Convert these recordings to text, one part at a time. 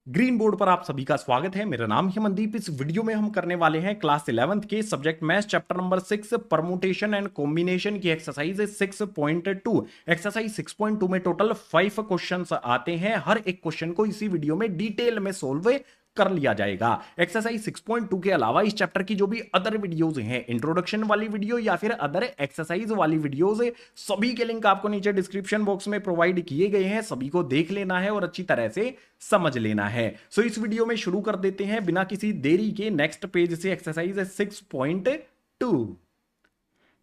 Green board पर आप सभी का स्वागत है। मेरा नाम है मनदीप। इस वीडियो में हम करने वाले हैं क्लास 11th के subject maths chapter number 6 permutation and combination की एक्सरसाइज 6.2। एक्सरसाइज 6.2 में टोटल 5 क्वेश्चंस आते हैं। हर एक क्वेश्चन को इसी वीडियो में डिटेल में सोल्व कर लिया जाएगा। एक्सरसाइज 6.2 के अलावा इस चैप्टर की जो भी अदर वीडियोस हैं, इंट्रोडक्शन वाली वीडियो या फिर अदर एक्सरसाइज वाली वीडियोस, सभी के लिंक आपको नीचे डिस्क्रिप्शन बॉक्स में प्रोवाइड किए गए हैं। सभी को देख लेना है और अच्छी तरह से समझ लेना है। सो इस वीडियो में शुरू कर देते हैं बिना किसी देरी के नेक्स्ट पेज से एक्सरसाइज 6.2।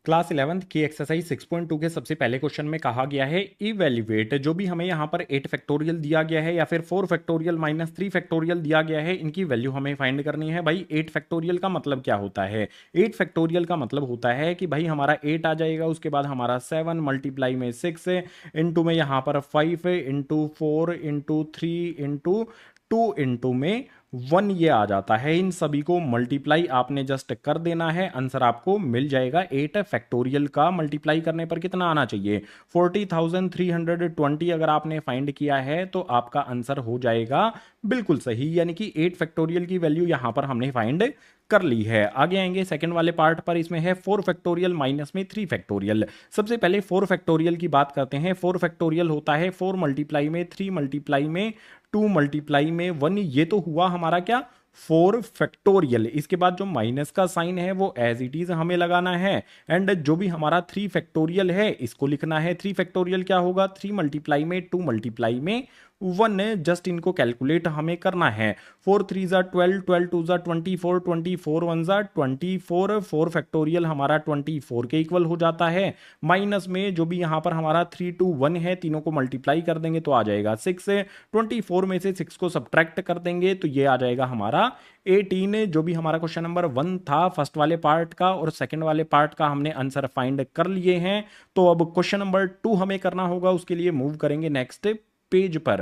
क्लास 11th की एक्सरसाइज 6.2 के सबसे पहले क्वेश्चन में कहा गया है इवेल्युएट। जो भी हमें यहाँ पर 8 फैक्टोरियल दिया गया है या फिर 4 फैक्टोरियल माइनस 3 फैक्टोरियल दिया गया है, इनकी वैल्यू हमें फाइंड करनी है। भाई 8 फैक्टोरियल का मतलब क्या होता है? 8 फैक्टोरियल का मतलब होता है कि भाई हमारा 8 आ जाएगा, उसके बाद हमारा 7 मल्टीप्लाई में 6 इंटू में यहाँ पर 5 इंटू 4 इंटू 3 इंटू 2 इंटू में 1 ये आ जाता है। इन सभी को मल्टीप्लाई आपने जस्ट कर देना है, आंसर आपको मिल जाएगा। 8 फैक्टोरियल का मल्टीप्लाई करने पर कितना आना चाहिए? 40,320 अगर आपने फाइंड किया है तो आपका आंसर हो जाएगा बिल्कुल सही, यानी कि 8 फैक्टोरियल की वैल्यू यहां पर हमने फाइंड कर ली है। आगे आएंगे सेकंड वाले पार्ट पर। इसमें है 4 फैक्टोरियल माइनस में 3 फैक्टोरियल। सबसे पहले 4 फैक्टोरियल की बात करते हैं। 4 फैक्टोरियल होता है 4 मल्टीप्लाई में 3 मल्टीप्लाई में 2 मल्टीप्लाई में 1। ये तो हुआ हमारा क्या? 4 फैक्टोरियल। इसके बाद जो माइनस का साइन है वो एज इट इज हमें लगाना है। एंड जो भी हमारा 3 फैक्टोरियल है इसको लिखना है। 3 फैक्टोरियल क्या होगा? 3 मल्टीप्लाई में 2 मल्टीप्लाई में 1। जस्ट इनको कैलकुलेट हमें करना है। 4 3 ज़ा 12, 12 2 ज़ा 24, 24 1 ज़ा 24। 4 फैक्टोरियल हमारा 24 के इक्वल हो जाता है। माइनस में जो भी यहाँ पर हमारा 3 2 1 है, तीनों को मल्टीप्लाई कर देंगे तो आ जाएगा 6। 24 में से 6 को सब्ट्रैक्ट कर देंगे तो ये आ जाएगा हमारा 18। जो भी हमारा क्वेश्चन नंबर 1 था फर्स्ट वाले पार्ट का और सेकंड वाले पार्ट का, हमने आंसर फाइंड कर लिए हैं। तो अब क्वेश्चन नंबर 2 हमें करना होगा, उसके लिए मूव करेंगे नेक्स्ट पेज पर।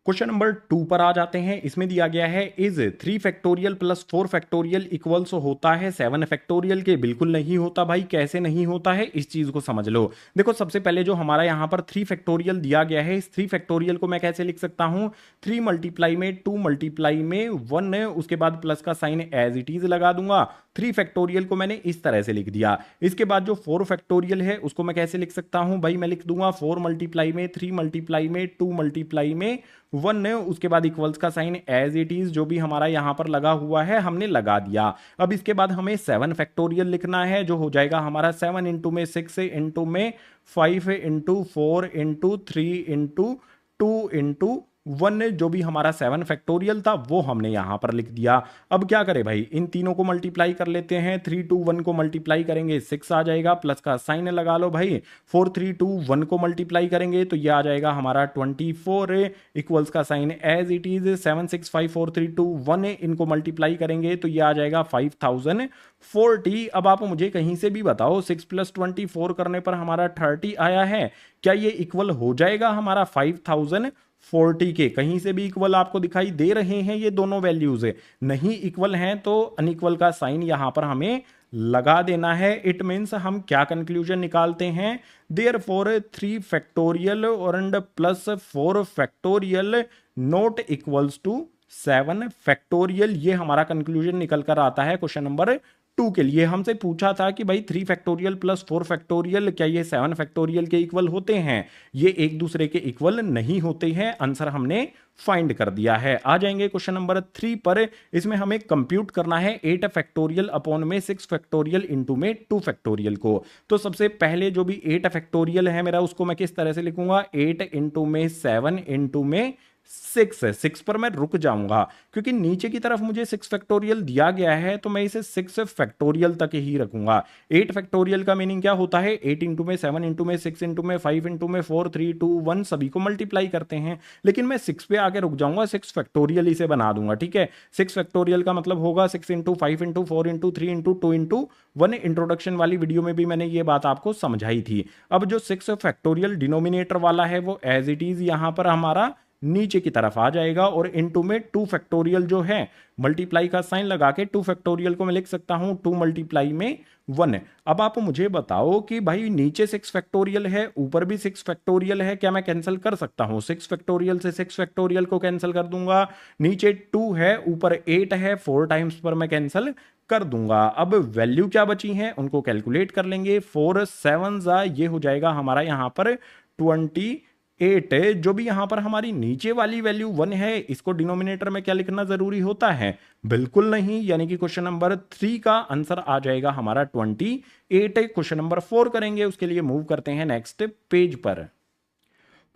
क्वेश्चन नंबर 2 पर आ जाते हैं। इसमें दिया गया है is 3 factorial plus 4 factorial equals होता है 7 फैक्टोरियल के? बिल्कुल नहीं होता भाई। कैसे नहीं होता है इस चीज को समझ लो। देखो सबसे पहले जो हमारा यहां पर 3 फैक्टोरियल दिया गया है, इस 3 फैक्टोरियल को मैं कैसे लिख सकता हूं? 3 मल्टीप्लाई में 2 मल्टीप्लाई में 1, उसके बाद प्लस का साइन एज इट इज लगा दूंगा। 3 फैक्टोरियल को मैंने इस तरह से लिख दिया। इसके बाद जो 4 फैक्टोरियल है उसको मैं कैसे लिख सकता हूं? भाई मैं लिख दूंगा 4 मल्टीप्लाई में 3 मल्टीप्लाई में 2 मल्टीप्लाई में 1, उसके बाद इक्वल्स का साइन एज इट इज जो भी हमारा यहां पर लगा हुआ है हमने लगा दिया। अब इसके बाद हमें 7 फैक्टोरियल लिखना है, जो हो जाएगा हमारा 7 इंटू में 6 इंटू में 5 इंटू 4 इंटू 3 इंटू 2 इंटू 1। जो भी हमारा 7 फैक्टोरियल था वो हमने यहां पर लिख दिया। अब क्या करें भाई, इन तीनों को मल्टीप्लाई कर लेते हैं। 3 2 1 को मल्टीप्लाई करेंगे 6 आ जाएगा, प्लस का साइन लगा लो भाई। 4 3 2 1 को मल्टीप्लाई करेंगे तो ये आ जाएगा हमारा 24, इक्वल्स का साइन एज इट इज। 7 6 5 4 3 2 1 इनको मल्टीप्लाई करेंगे तो ये आ जाएगा 5040। अब आप मुझे कहीं से भी बताओ, 6 + 24 करने पर हमारा 30 आया है, क्या ये इक्वल हो जाएगा हमारा 5040 के? कहीं से भी इक्वल आपको दिखाई दे रहे हैं ये दोनों वैल्यूज? नहीं इक्वल हैं तो अनइक्वल का साइन यहां पर हमें लगा देना है। इट मीन्स हम क्या कंक्लूजन निकालते हैं? देयरफॉर 3 फैक्टोरियल और plus 4 factorial not equals to 7 factorial. ये हमारा कंक्लूजन निकल कर आता है क्वेश्चन नंबर 2 के लिए। हमसे पूछा था कि भाई 3 फैक्टोरियल प्लस 4 फैक्टोरियल क्या ये 7 फैक्टोरियल के इक्वल होते हैं? ये एक दूसरे के इक्वल नहीं होते हैं। आंसर हमने फाइंड कर दिया है। आ जाएंगे क्वेश्चन नंबर 3 पर। इसमें हमें कंप्यूट करना है 8 फैक्टोरियल अपॉन में 6 फैक्टोरियल इंटू में 2 फैक्टोरियल को। तो सबसे पहले जो भी 8 फैक्टोरियल है मेरा, उसको मैं किस तरह से लिखूंगा? 8 इंटू में 7 इंटू में 6 पर मैं रुक जाऊंगा क्योंकि नीचे की तरफ मुझे 6 फैक्टोरियल दिया गया है, तो मैं इसे 6 फैक्टोरियल तक ही रखूंगा। 8 फैक्टोरियल का मीनिंग क्या होता है? 8 इंटू में 7 इंटू में 6 इंटू में 5 इंटू में 4 3 2 1 सभी को मल्टीप्लाई करते हैं। लेकिन मैं 6 पे आके रुक जाऊंगा, 6 फैक्टोरियल इसे बना दूंगा। ठीक है, 6 फैक्टोरियल का मतलब होगा 6 into 5 into 4 into 3 into 2 into 1। Introduction वाली वीडियो में भी मैंने ये बात आपको समझाई थी। अब जो 6 फैक्टोरियल डिनोमिनेटर वाला है वो एज इट इज यहां पर हमारा नीचे की तरफ आ जाएगा, और इनटू में 2 फैक्टोरियल जो है मल्टीप्लाई का साइन लगा के 2 फैक्टोरियल को मैं लिख सकता हूं 2 मल्टीप्लाई में 1। अब आप मुझे बताओ कि भाई नीचे 6 फैक्टोरियल है, ऊपर भी 6 फैक्टोरियल है, क्या मैं कैंसिल कर सकता हूं? 6 फैक्टोरियल से 6 फैक्टोरियल को कैंसिल कर दूंगा। नीचे 2 है, ऊपर 8 है, 4 टाइम्स पर मैं कैंसिल कर दूंगा। अब वैल्यू क्या बची है उनको कैलकुलेट कर लेंगे। 4 7 ये हो जाएगा हमारा यहां पर 28। जो भी यहां पर हमारी नीचे वाली वैल्यू 1 है, इसको डिनोमिनेटर में क्या लिखना जरूरी होता है? बिल्कुल नहीं, यानी कि क्वेश्चन नंबर 3 का आंसर आ जाएगा हमारा 28। क्वेश्चन नंबर 4 करेंगे, उसके लिए मूव करते हैं नेक्स्ट पेज पर।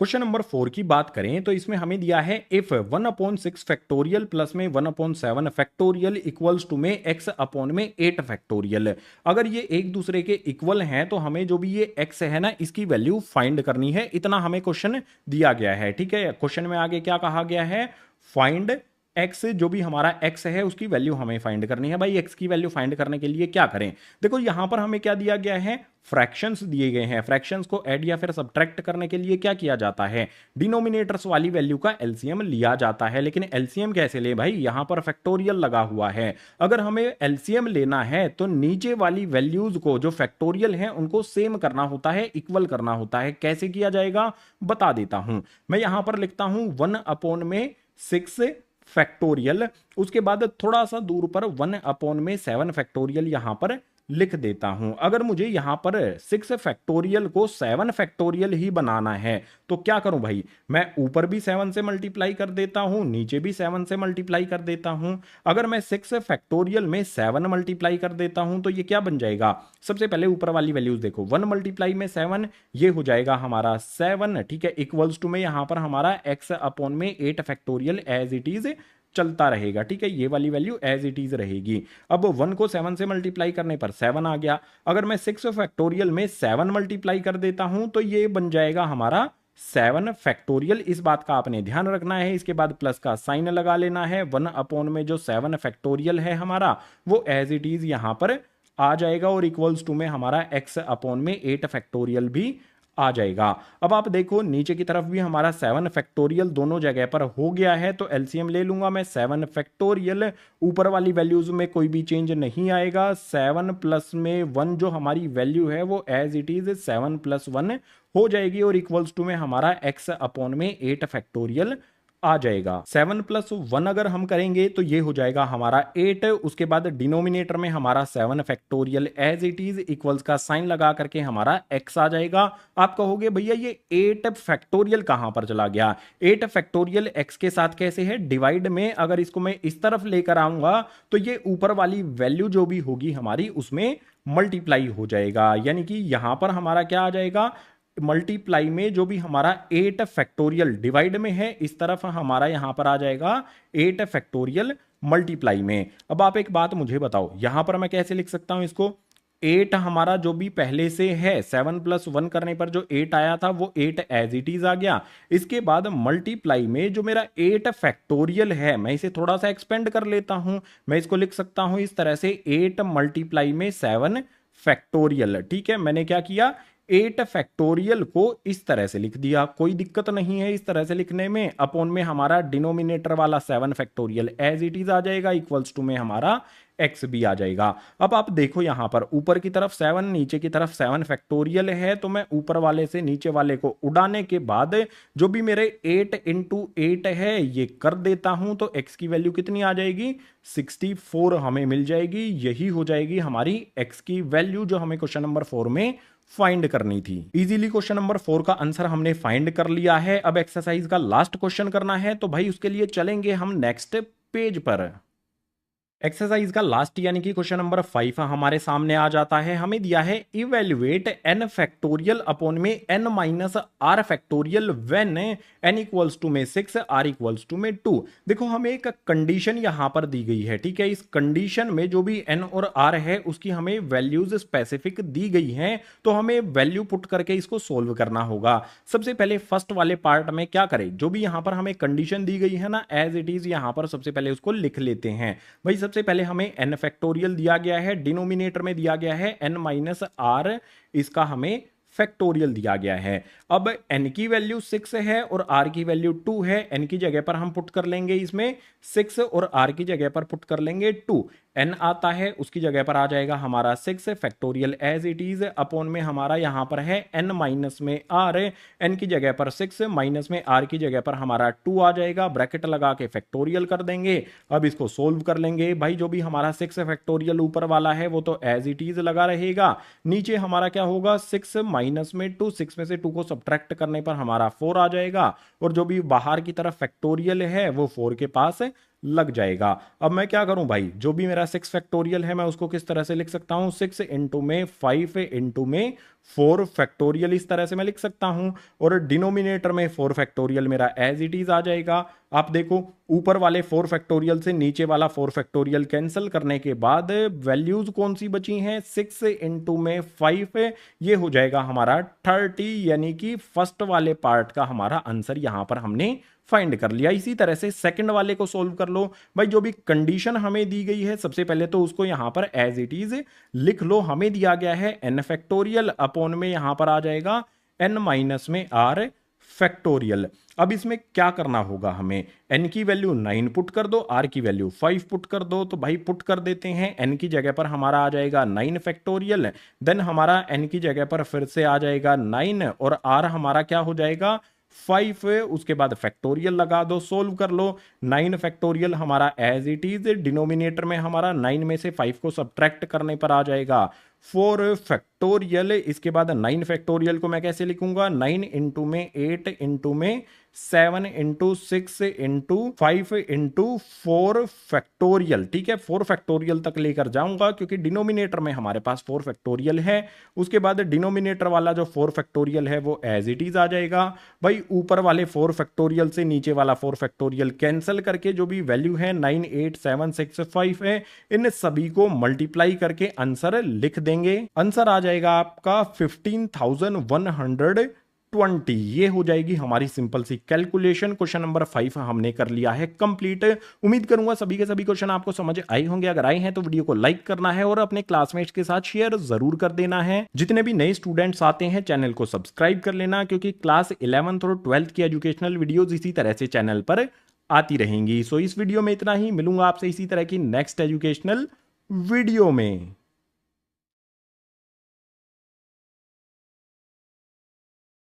क्वेश्चन नंबर 4 की बात करें तो इसमें हमें दिया है इफ 1/6 फैक्टोरियल प्लस में 1/7 फैक्टोरियल इक्वल्स टू में x अपॉन में 8 फैक्टोरियल। अगर ये एक दूसरे के इक्वल हैं तो हमें जो भी ये x है ना, इसकी वैल्यू फाइंड करनी है। इतना हमें क्वेश्चन दिया गया है, ठीक है। क्वेश्चन में आगे क्या कहा गया है? फाइंड x, जो भी हमारा x है उसकी वैल्यू हमें फाइंड करनी है। भाई x की वैल्यू फाइंड करने के लिए क्या करें? देखो यहां पर हमें क्या दिया गया है? फ्रैक्शंस दिए गए हैं। फ्रैक्शंस को ऐड या फिर सब्ट्रैक्ट करने के लिए क्या किया जाता है? डिनोमिनेटर्स वाली वैल्यू का एलसीएम लिया जाता है। लेकिन एलसीएम कैसे ले भाई? यहां पर फैक्टोरियल लगा हुआ है। अगर हमें एलसीएम लेना है तो नीचे वाली वैल्यूज को जो फैक्टोरियल है उनको सेम करना होता है, इक्वल करना होता है। कैसे किया जाएगा बता देता हूं। मैं यहां पर लिखता हूं 1/6 फैक्टोरियल, उसके बाद थोड़ा सा दूर पर 1/7 फैक्टोरियल यहां पर लिख देता हूं। अगर मुझे यहां पर 6 फैक्टोरियल को 7 फैक्टोरियल ही बनाना है तो क्या करूं भाई? मैं ऊपर भी 7 से मल्टीप्लाई कर देता हूं, नीचे भी 7 से मल्टीप्लाई कर देता हूं। अगर मैं 6 फैक्टोरियल में 7 मल्टीप्लाई कर देता हूं तो ये क्या बन जाएगा? सबसे पहले ऊपर वाली वैल्यूज देखो, 1 मल्टीप्लाई में 7, ये हो जाएगा हमारा 7, ठीक है। इक्वल्स टू में यहां पर हमारा x अपॉन में 8 फैक्टोरियल एज इट इज चलता रहेगा, ठीक है। ये वाली वैल्यू एज इट इज रहेगी। अब 1 को 7 से मल्टीप्लाई करने पर 7 आ गया। अगर मैं 6 फैक्टोरियल में 7 मल्टीप्लाई कर देता हूं तो ये बन जाएगा हमारा 7 फैक्टोरियल। इस बात का आपने ध्यान रखना है। इसके बाद प्लस का साइन लगा लेना है। 1 अपॉन में जो 7 फैक्टोरियल है हमारा, वो एज इट इज यहां पर आ जाएगा और इक्वल्स टू में हमारा x अपॉन में 8 फैक्टोरियल भी आ जाएगा। अब आप देखो नीचे की तरफ भी हमारा 7 फैक्टोरियल दोनों जगह पर हो गया है, तो एलसीएम ले लूंगा मैं 7 फैक्टोरियल। ऊपर वाली वैल्यूज में कोई भी चेंज नहीं आएगा। 7 प्लस में 1 जो हमारी वैल्यू है वो एज इट इज 7 + 1 हो जाएगी और इक्वल्स टू में हमारा x अपॉन में 8 फैक्टोरियल आ जाएगा। 7 + 1 अगर हम करेंगे तो ये हो जाएगा हमारा 8। उसके बाद डिनोमिनेटर में हमारा 7 factorial as it is equals का साइन लगा करके हमारा x आ जाएगा। आप कहोगे भैया ये 8 फैक्टोरियल कहां पर चला गया? 8 फैक्टोरियल x के साथ कैसे है? डिवाइड में अगर इसको मैं इस तरफ लेकर आऊंगा तो ये ऊपर वाली वैल्यू जो भी होगी हमारी उसमें मल्टीप्लाई हो जाएगा। यानी कि यहां पर हमारा क्या आ जाएगा? मल्टीप्लाई में जो भी हमारा 8 फैक्टोरियल डिवाइड में है, इस तरफ हमारा यहां पर आ जाएगा 8 फैक्टोरियल मल्टीप्लाई में। अब आप एक बात मुझे बताओ, यहां पर मैं कैसे लिख सकता हूं इसको? 8 हमारा जो भी पहले से है, 7 + 1 करने पर जो 8 आया था वो 8 एज इट इज आ गया। इसके बाद मल्टीप्लाई में जो मेरा 8 फैक्टोरियल है, मैं इसे थोड़ा सा एक्सपेंड कर लेता हूं। मैं इसको लिख सकता हूं इस तरह से, 8 मल्टीप्लाई में 7 फैक्टोरियल। ठीक है, मैंने क्या किया? 8 फैक्टोरियल को इस तरह से लिख दिया। कोई दिक्कत नहीं है इस तरह से लिखने में। अपॉन में हमारा डिनोमिनेटर वाला 7 फैक्टोरियल एज इट इज आ जाएगा, इक्वल्स टू में हमारा x भी आ जाएगा। अब आप देखो यहां पर ऊपर की तरफ 7, नीचे की तरफ 7 फैक्टोरियल है, तो मैं ऊपर वाले से नीचे वाले को उड़ाने के बाद जो भी मेरे 8 × 8 है ये कर देता हूं, तो x की वैल्यू कितनी आ जाएगी? 64 हमें मिल जाएगी। यही हो जाएगी हमारी x की वैल्यू जो हमें क्वेश्चन नंबर 4 में फाइंड करनी थी। इजीली क्वेश्चन नंबर 4 का आंसर हमने फाइंड कर लिया है। अब एक्सरसाइज का लास्ट क्वेश्चन करना है, तो भाई उसके लिए चलेंगे हम नेक्स्ट पेज पर। एक्सरसाइज का लास्ट यानी कि क्वेश्चन नंबर 5 हमारे सामने आ जाता है। हमें दिया है इवेल्युएट n फैक्टोरियल अपॉन में n - r factorial when n equals to में 6 r इक्वल्स टू में 2। देखो हमें एक कंडीशन यहां पर दी गई है, ठीक है। इस कंडीशन में जो भी n और r है उसकी हमें वैल्यूज स्पेसिफिक दी गई हैं, तो हमें वैल्यू पुट करके इसको सोल्व करना होगा। सबसे पहले फर्स्ट वाले पार्ट में क्या करें, जो भी यहां पर हमें कंडीशन दी गई है ना, एज इट इज यहां पर सबसे पहले उसको लिख लेते हैं। भाई सबसे पहले हमें n फैक्टोरियल दिया गया है, डिनोमिनेटर में दिया गया है n - r, इसका हमें फैक्टोरियल दिया गया है। अब n की वैल्यू 6 है और r की वैल्यू 2 है। n की जगह पर हम पुट कर लेंगे इसमें 6 और r की जगह पर पुट कर लेंगे 2। n आता है उसकी जगह पर आ जाएगा हमारा 6 factorial as it is upon में हमारा यहां पर है n माइनस में r, n की जगह पर 6 माइनस में r की जगह पर हमारा 2 आ जाएगा, ब्रैकेट लगा के फैक्टोरियल कर देंगे। अब इसको सोल्व कर लेंगे भाई, जो भी हमारा 6 फैक्टोरियल ऊपर वाला है वो तो एज इट इज लगा रहेगा, नीचे हमारा क्या होगा 6 माइनस में 2, 6 में से 2 को सब्ट्रैक्ट करने पर हमारा 4 आ जाएगा और जो भी बाहर की तरफ फैक्टोरियल है वो 4 के पास लग जाएगा। अब मैं क्या करूं भाई, जो भी मेरा 6 फैक्टोरियल है मैं उसको किस तरह से लिख सकता हूं, 6 इंटू में 5 इंटू में 4 फैक्टोरियल, इस तरह से मैं लिख सकता हूं और डिनोमिनेटर में 4 फैक्टोरियल मेरा एज इट इज आ जाएगा। आप देखो ऊपर वाले 4 फैक्टोरियल से नीचे वाला 4 फैक्टोरियल कैंसिल करने के बाद वैल्यूज कौन सी बची हैं, 6 इंटू में 5, ये हो जाएगा हमारा 30, यानी कि फर्स्ट वाले पार्ट का हमारा आंसर यहां पर हमने फाइंड कर लिया। इसी तरह से सेकंड वाले को सोल्व कर लो भाई, जो भी कंडीशन हमें दी गई है सबसे पहले तो उसको यहां पर एज इट इज लिख लो। हमें दिया गया है n फैक्टोरियल अपॉन में यहां पर आ जाएगा n माइनस में r फैक्टोरियल। अब इसमें क्या करना होगा, हमें n की वैल्यू 9 पुट कर दो, r की वैल्यू 5 पुट कर दो। तो भाई पुट कर देते हैं, n की जगह पर हमारा आ जाएगा 9 फैक्टोरियल, देन हमारा n की जगह पर फिर से आ जाएगा 9 और r हमारा क्या हो जाएगा 5, उसके बाद फैक्टोरियल लगा दो, सोल्व कर लो। 9 फैक्टोरियल हमारा एज इट इज, डिनोमिनेटर में हमारा 9 में से 5 को सब्ट्रैक्ट करने पर आ जाएगा 4 फैक्टोरियल। इसके बाद 9 फैक्टोरियल को मैं कैसे लिखूंगा, 9 इंटू में 8 इंटू में 7 इंटू 6 इंटू 5 इंटू 4 फैक्टोरियल। ठीक है, 4 फैक्टोरियल तक लेकर जाऊंगा क्योंकि डिनोमिनेटर में हमारे पास 4 फैक्टोरियल है। उसके बाद डिनोमिनेटर वाला जो 4 फैक्टोरियल है वो एज इट इज आ जाएगा। भाई ऊपर वाले 4 फैक्टोरियल से नीचे वाला 4 फैक्टोरियल कैंसिल करके जो भी वैल्यू है 9, 8, 7, 6, 5 है, इन सभी को मल्टीप्लाई करके आंसर लिख देंगे। आंसर आ जाएगा आपका 15,120। ये हो जाएगी हमारी सिंपल सी कैलकुलेशन। क्वेश्चन नंबर 5 हमने कर लिया है कंप्लीट। उम्मीद करूंगा सभी के सभी क्वेश्चन आपको समझ आए होंगे। अगर आए हैं तो वीडियो को लाइक करना है और अपने क्लासमेट्स के साथ शेयर जरूर कर देना है। जितने भी नए स्टूडेंट्स आते हैं चैनल को सब्सक्राइब कर लेना, क्योंकि क्लास 11th और 12th की एजुकेशनल वीडियोज इसी तरह से चैनल पर आती रहेंगी। सो इस वीडियो में इतना ही, मिलूंगा आपसे इसी तरह की नेक्स्ट एजुकेशनल वीडियो में।